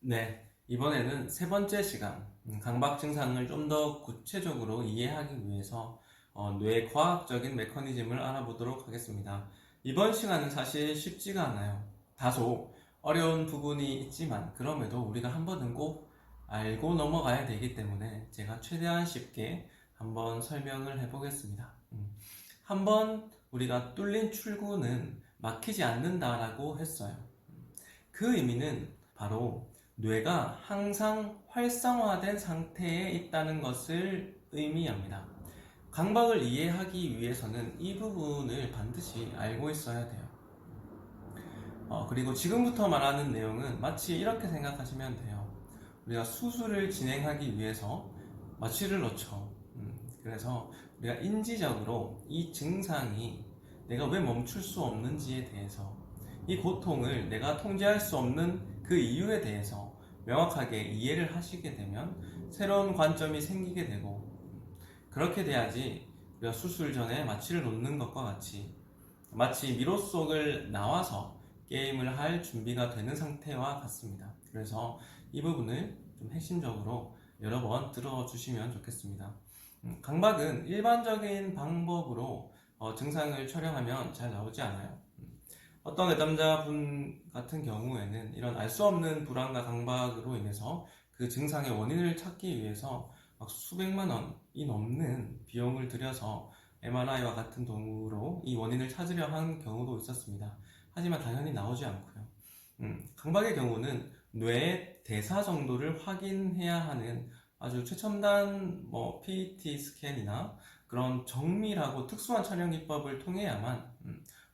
네, 이번에는 세 번째 시간, 강박 증상을 좀 더 구체적으로 이해하기 위해서 뇌의 과학적인 메커니즘을 알아보도록 하겠습니다. 이번 시간은 사실 쉽지가 않아요. 다소 어려운 부분이 있지만 그럼에도 우리가 한 번은 꼭 알고 넘어가야 되기 때문에 제가 최대한 쉽게 한번 설명을 해보겠습니다. 한번 우리가 뚫린 출구는 막히지 않는다라고 했어요. 그 의미는 바로 뇌가 항상 활성화된 상태에 있다는 것을 의미합니다. 강박을 이해하기 위해서는 이 부분을 반드시 알고 있어야 돼요. 그리고 지금부터 말하는 내용은 마치 이렇게 생각하시면 돼요. 우리가 수술을 진행하기 위해서 마취를 넣죠. 그래서 우리가 인지적으로 이 증상이 내가 왜 멈출 수 없는지에 대해서, 이 고통을 내가 통제할 수 없는 그 이유에 대해서 명확하게 이해를 하시게 되면 새로운 관점이 생기게 되고, 그렇게 돼야지 우리가 수술 전에 마취를 놓는 것과 같이 마치 미로 속을 나와서 게임을 할 준비가 되는 상태와 같습니다. 그래서 이 부분을 좀 핵심적으로 여러 번 들어주시면 좋겠습니다. 강박은 일반적인 방법으로 증상을 촬영하면 잘 나오지 않아요. 어떤 내담자분 같은 경우에는 이런 알 수 없는 불안과 강박으로 인해서 그 증상의 원인을 찾기 위해서 막 수백만 원이 넘는 비용을 들여서 MRI와 같은 도구로 이 원인을 찾으려 한 경우도 있었습니다. 하지만 당연히 나오지 않고요. 강박의 경우는 뇌의 대사 정도를 확인해야 하는 아주 최첨단 PET 스캔이나 그런 정밀하고 특수한 촬영 기법을 통해야만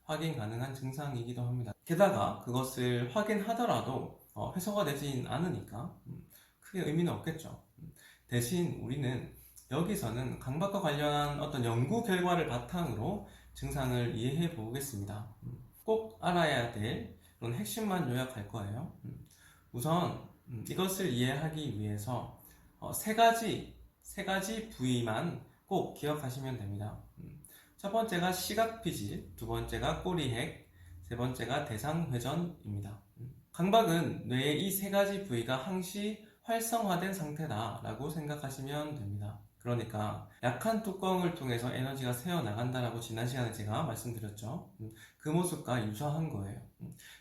확인 가능한 증상이기도 합니다. 게다가 그것을 확인하더라도 해소가 되진 않으니까 크게 의미는 없겠죠. 대신 우리는 여기서는 강박과 관련한 어떤 연구 결과를 바탕으로 증상을 이해해 보겠습니다. 꼭 알아야 될 그런 핵심만 요약할 거예요. 우선 이것을 이해하기 위해서 세 가지 부위만 꼭 기억하시면 됩니다. 첫 번째가 시각피질, 두 번째가 꼬리핵, 세 번째가 대상회전입니다. 강박은 뇌의 이 세 가지 부위가 항시 활성화된 상태다라고 생각하시면 됩니다. 그러니까 약한 뚜껑을 통해서 에너지가 새어나간다라고 지난 시간에 제가 말씀드렸죠. 그 모습과 유사한 거예요.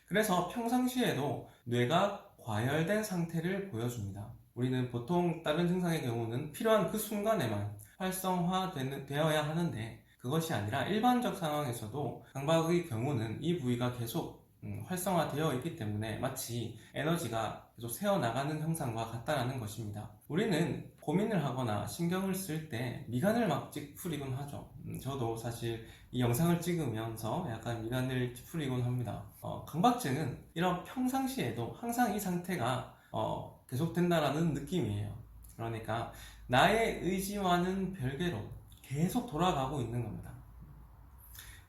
그래서 평상시에도 뇌가 과열된 상태를 보여줍니다. 우리는 보통 다른 증상의 경우는 필요한 그 순간에만 활성화되어야 하는데, 그것이 아니라 일반적 상황에서도 강박의 경우는 이 부위가 계속 활성화되어 있기 때문에 마치 에너지가 계속 새어나가는 형상과 같다라는 것입니다. 우리는 고민을 하거나 신경을 쓸 때 미간을 막 찌푸리곤 하죠. 저도 사실 이 영상을 찍으면서 약간 미간을 찌푸리곤 합니다. 강박증은 이런 평상시에도 항상 이 상태가 계속된다라는 느낌이에요. 그러니까 나의 의지와는 별개로 계속 돌아가고 있는 겁니다.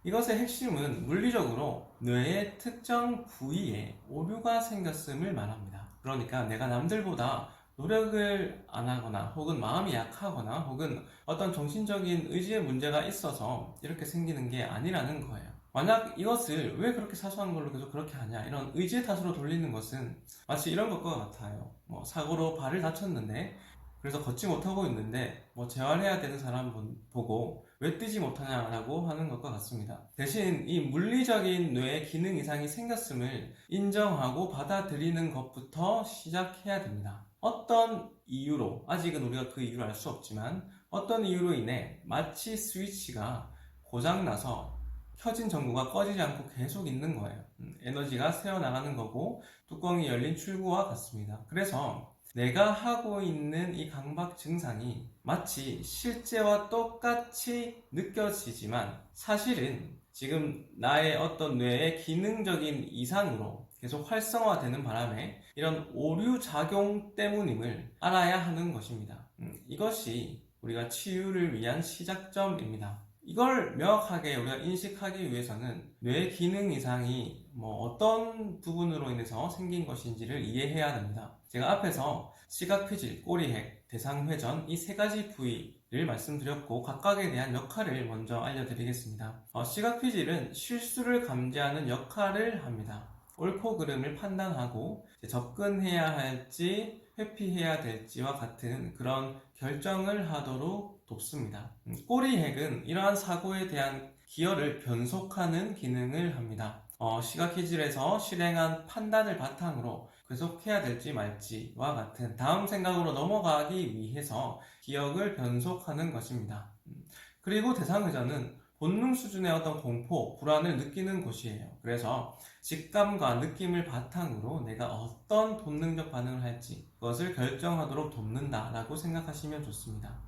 이것의 핵심은 물리적으로 뇌의 특정 부위에 오류가 생겼음을 말합니다. 그러니까 내가 남들보다 노력을 안 하거나 혹은 마음이 약하거나 혹은 어떤 정신적인 의지의 문제가 있어서 이렇게 생기는 게 아니라는 거예요. 만약 이것을 왜 그렇게 사소한 걸로 계속 그렇게 하냐, 이런 의지의 탓으로 돌리는 것은 마치 이런 것과 같아요. 사고로 발을 다쳤는데, 그래서 걷지 못하고 있는데 재활해야 되는 사람 보고 왜 뛰지 못하냐라고 하는 것과 같습니다. 대신 이 물리적인 뇌의 기능 이상이 생겼음을 인정하고 받아들이는 것부터 시작해야 됩니다. 어떤 이유로, 아직은 우리가 그 이유를 알 수 없지만 어떤 이유로 인해 마치 스위치가 고장나서 켜진 전구가 꺼지지 않고 계속 있는 거예요. 에너지가 새어나가는 거고 뚜껑이 열린 출구와 같습니다. 그래서 내가 하고 있는 이 강박 증상이 마치 실제와 똑같이 느껴지지만 사실은 지금 나의 어떤 뇌의 기능적인 이상으로 계속 활성화되는 바람에 이런 오류 작용 때문임을 알아야 하는 것입니다. 이것이 우리가 치유를 위한 시작점입니다. 이걸 명확하게 우리가 인식하기 위해서는 뇌의 기능 이상이 어떤 부분으로 인해서 생긴 것인지를 이해해야 됩니다. 제가 앞에서 시각피질, 꼬리핵, 대상회전 이 세 가지 부위를 말씀드렸고 각각에 대한 역할을 먼저 알려드리겠습니다. 시각피질은 실수를 감지하는 역할을 합니다. 옳고 그름을 판단하고 접근해야 할지 회피해야 될지와 같은 그런 결정을 하도록 돕습니다. 꼬리핵은 이러한 사고에 대한 기여를 변속하는 기능을 합니다. 시각기질에서 실행한 판단을 바탕으로 계속해야 될지 말지와 같은 다음 생각으로 넘어가기 위해서 기억을 변속하는 것입니다. 그리고 대상의전은 본능 수준의 어떤 공포, 불안을 느끼는 곳이에요. 그래서 직감과 느낌을 바탕으로 내가 어떤 본능적 반응을 할지 그것을 결정하도록 돕는다라고 생각하시면 좋습니다.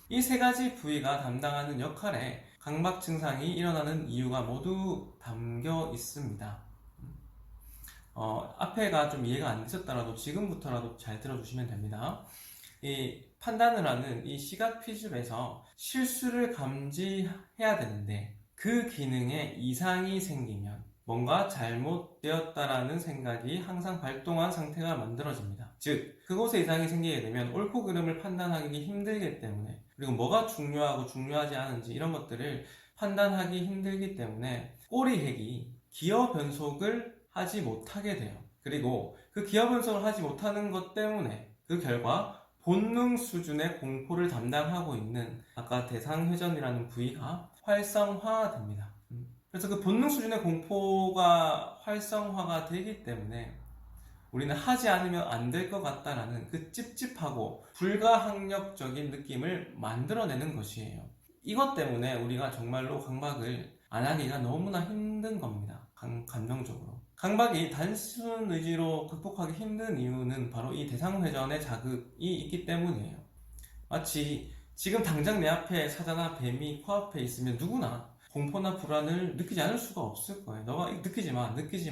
이 세 가지 부위가 담당하는 역할에 강박 증상이 일어나는 이유가 모두 담겨 있습니다. 앞에가 좀 이해가 안 되셨더라도 지금부터라도 잘 들어주시면 됩니다. 이 판단을 하는 이 시각 피줄에서 실수를 감지해야 되는데 그 기능에 이상이 생기면 뭔가 잘못되었다라는 생각이 항상 발동한 상태가 만들어집니다. 즉, 그곳에 이상이 생기게 되면 옳고 그름을 판단하기 힘들기 때문에, 그리고 뭐가 중요하고 중요하지 않은지 이런 것들을 판단하기 힘들기 때문에 꼬리핵이 기어 변속을 하지 못하게 돼요. 그리고 그 기어 변속을 하지 못하는 것 때문에 그 결과 본능 수준의 공포를 담당하고 있는 아까 대상회전이라는 부위가 활성화됩니다. 그래서 그 본능 수준의 공포가 활성화가 되기 때문에 우리는 하지 않으면 안 될 것 같다라는 그 찝찝하고 불가항력적인 느낌을 만들어내는 것이에요. 이것 때문에 우리가 정말로 강박을 안 하기가 너무나 힘든 겁니다. 감정적으로. 강박이 단순 의지로 극복하기 힘든 이유는 바로 이 대상회전의 자극이 있기 때문이에요. 마치 지금 당장 내 앞에 사자나 뱀이 코앞에 있으면 누구나 공포나 불안을 느끼지 않을 수가 없을 거예요. 너가 느끼지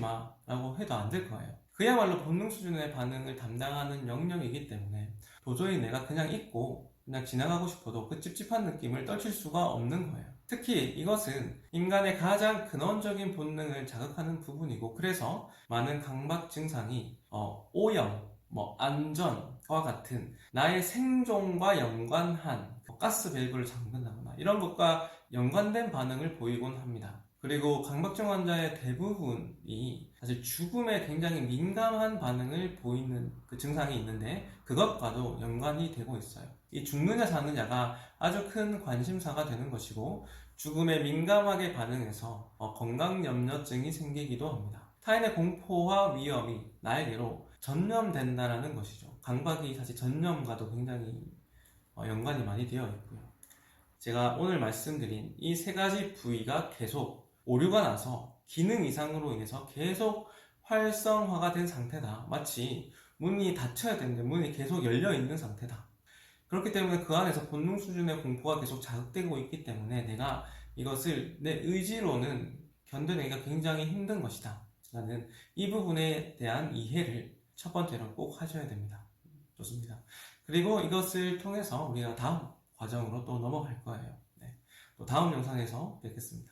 마 라고 해도 안 될 거예요. 그야말로 본능 수준의 반응을 담당하는 영역이기 때문에 도저히 내가 그냥 있고 그냥 지나가고 싶어도 그 찝찝한 느낌을 떨칠 수가 없는 거예요. 특히 이것은 인간의 가장 근원적인 본능을 자극하는 부분이고, 그래서 많은 강박 증상이 오염, 안전과 같은 나의 생존과 연관한 가스 밸브를 잠근다거나 이런 것과 연관된 반응을 보이곤 합니다. 그리고 강박증 환자의 대부분이 사실 죽음에 굉장히 민감한 반응을 보이는 그 증상이 있는데 그것과도 연관이 되고 있어요. 이 죽느냐 사느냐가 아주 큰 관심사가 되는 것이고, 죽음에 민감하게 반응해서 건강염려증이 생기기도 합니다. 타인의 공포와 위험이 나에게로 전염된다는 것이죠. 강박이 사실 전염과도 굉장히 연관이 많이 되어 있고요. 제가 오늘 말씀드린 이 세 가지 부위가 계속 오류가 나서 기능 이상으로 인해서 계속 활성화가 된 상태다. 마치 문이 닫혀야 되는데 문이 계속 열려 있는 상태다. 그렇기 때문에 그 안에서 본능 수준의 공포가 계속 자극되고 있기 때문에 내가 이것을 내 의지로는 견뎌내기가 굉장히 힘든 것이다 라는 이 부분에 대한 이해를 첫 번째로 꼭 하셔야 됩니다. 좋습니다. 그리고 이것을 통해서 우리가 다음 과정으로 또 넘어갈 거예요. 네. 또 다음 영상에서 뵙겠습니다.